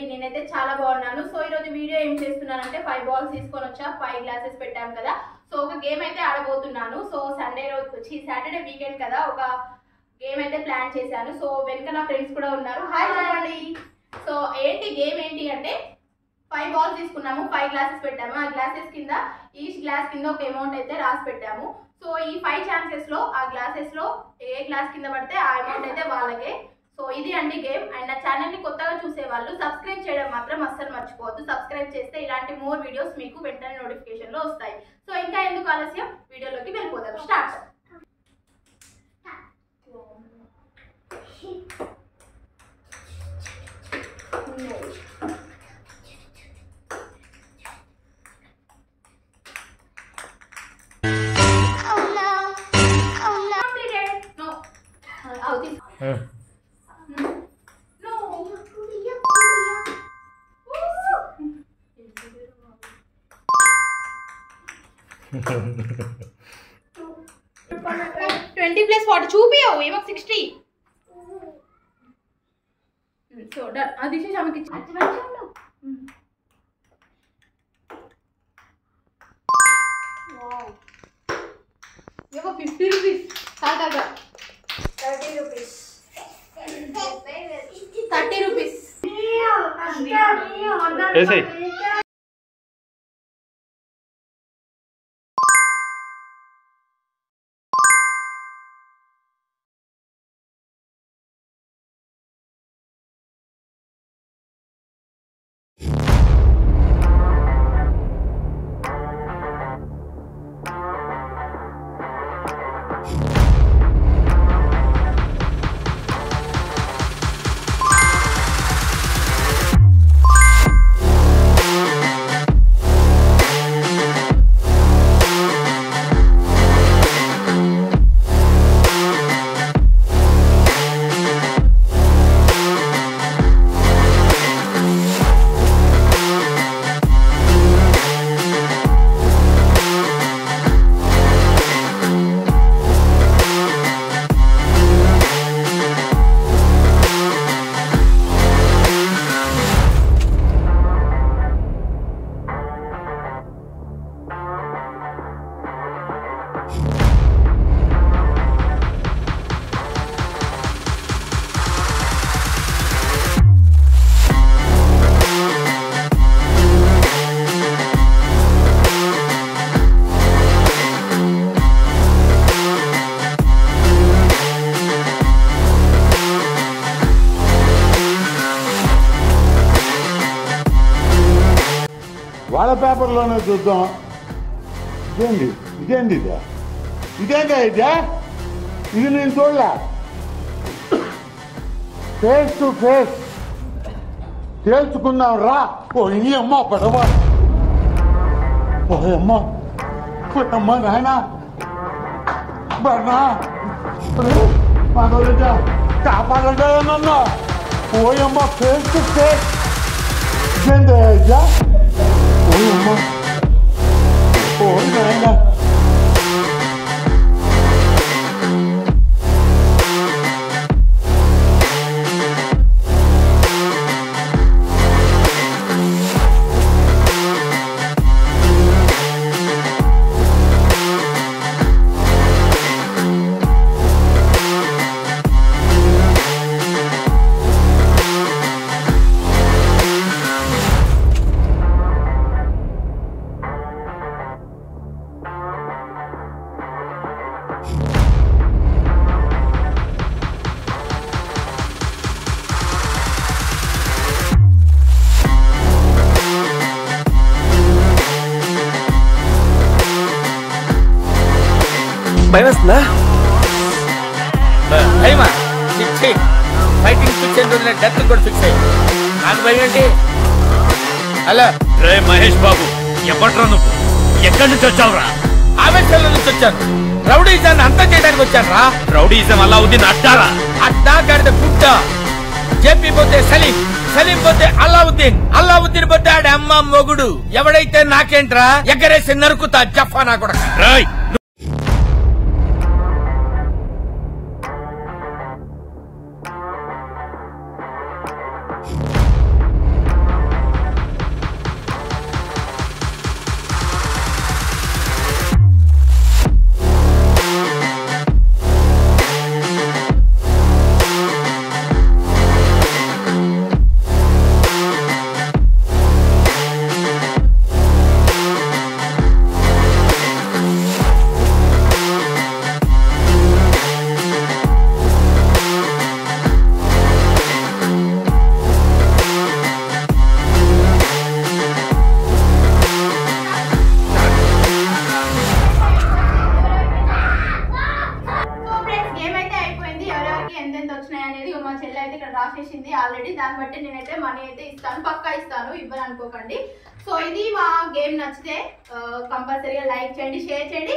నేనైతే చాలా బాగున్నాను. సో ఈ రోజు వీడియో ఏం చేస్తున్నానంటే 5 బాల్స్ తీసుకొని వచ్చా, 5 గ్లాసెస్ పెట్టాం కదా. సో ఒక గేమ్ అయితే ఆడబోతున్నాను. సో సాటర్డే వీకెండ్ కదా, ఒక గేమ్ అయితే ప్లాన్ చేశాను. సో వెనక నా ఫ్రెండ్స్ కూడా ఉన్నారు. హాయ్ చెప్పండి. సో గేమ్ ఏంటి అంటే 5 బాల్స్ తీసుకున్నాము, 5 గ్లాసెస్ పెట్టాము. ఆ గ్లాసెస్ కింద ఈచ్ గ్లాస్ కింద ఒక అమౌంట్ అయితే రాసి పెట్టాము. సో ఈ 5 ఛాన్సెస్ లో ఆ గ్లాసెస్ లో ఏ గ్లాస్ కింద పడితే ఆ అమౌంట్ అయితే వాళ్ళకే. సో ఇది అండి గేమ్. అండ్ నా ఛానల్ ని కొత్తగా చూసే వాళ్ళు సబ్స్క్రైబ్ చేయడం మాత్రం అస్సలు మర్చిపోవద్దు. సబ్స్క్రైబ్ చేస్తే ఇలాంటి మోర్ వీడియోస్ మీకు వెంటనే నోటిఫికేషన్ లో వస్తాయి. సో ఇంకా ఎందుకు ఆలస్యం, వీడియోలోకి వెళ్ళిపోదాం. స్టార్ట్. 20 plus 40 చూపియవు ఏమో 60. సో అది చేసి ఆమెకి ఏమో 50 రూపీస్. కాదు 30 రూపీస్. 30 రూపీస్. వాళ్ళ పేపర్లోనే చూద్దాం. ఇదేంటి ఇదేంటా ఇది నేను చూడలే. ఫేస్ టు ఫేస్ తేల్చుకుందాం రా. ఓ ఈ అమ్మ పడవ, అమ్మ నాయన బర్నా మనోజ కాపాడండి నన్ను. ఓయమ్మ ఫేస్ టు ఫేస్ ఇదేంటా. ఓయమ్మ ఓ నాయన. భయమేస్తుందా? భయమా? ఫైటింగ్ ఫిక్స్ ఏంటో డెత్ కూడా ఫిక్స్ అయ్యి నాకు భయం ఏంటి? హలో రే మహేష్ బాబు, ఎవట్రా నువ్వు? ఎక్కడి నుంచి వచ్చావురా? ఆవేశాల నుంచి వచ్చాను. రౌడీజాన్ని అంతా చేయడానికి వచ్చాను రా. రౌడీజం అలావుద్దీన్ అడ్డారా? అడ్డా గాడిద పుట్ట. జేపీ పోతే సలీం, సలీం పోతే అల్లావుద్దీన్, అల్లావుద్దీన్ పోతే ఆడి అమ్మ మొగుడు. ఎవడైతే నాకేంట్రా, ఎగరేసి నరుకుతా జఫా నా కూడా. అయితే ఇక్కడ రాసేసింది ఆల్రెడీ. దాన్ని బట్టి నేనైతే మనీ అయితే ఇస్తాను, పక్కా ఇస్తాను, ఇవ్వను అనుకోకండి. సో ఇది మా గేమ్. నచ్చితే కంపల్సరీగా లైక్ చేయండి, షేర్ చేయండి,